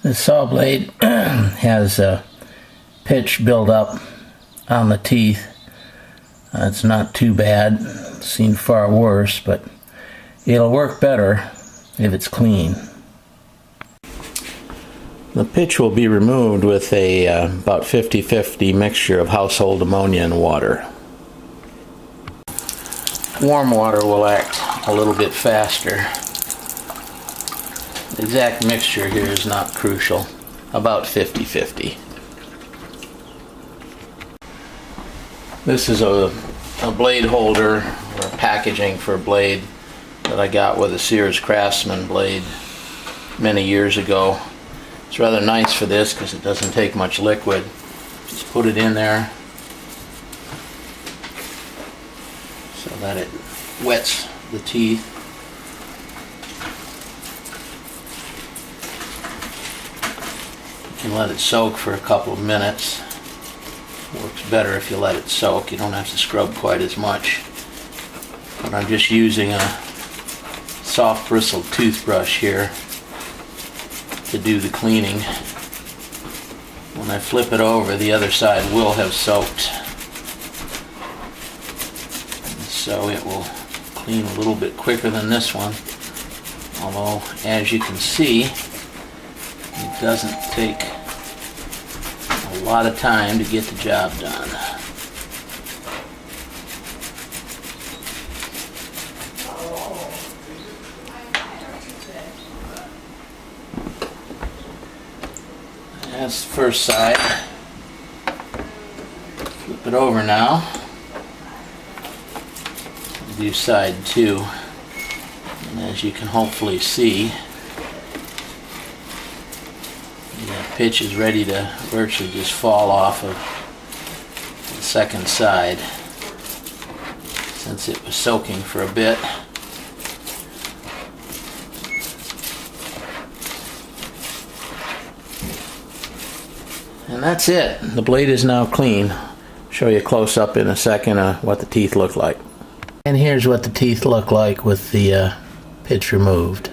The saw blade has pitch build up on the teeth. It's not too bad. Seen far worse, but it'll work better if it's clean. The pitch will be removed with a about 50-50 mixture of household ammonia and water. Warm water will act a little bit faster. The exact mixture here is not crucial, about 50-50. This is a blade holder or packaging for a blade that I got with a Sears Craftsman blade many years ago. It's rather nice for this because it doesn't take much liquid. Just put it in there so that it wets the teeth. You can let it soak for a couple of minutes. Works better if you let it soak. You don't have to scrub quite as much. But I'm just using a soft bristled toothbrush here to do the cleaning. When I flip it over, the other side will have soaked. So it will clean a little bit quicker than this one. Although, as you can see, it doesn't take a lot of time to get the job done. That's the first side. Flip it over now. Do side 2. And as you can hopefully see, the pitch is ready to virtually just fall off of the second side since it was soaking for a bit. And that's it. The blade is now clean. Show you a close up in a second what the teeth look like. And here's what the teeth look like with the pitch removed.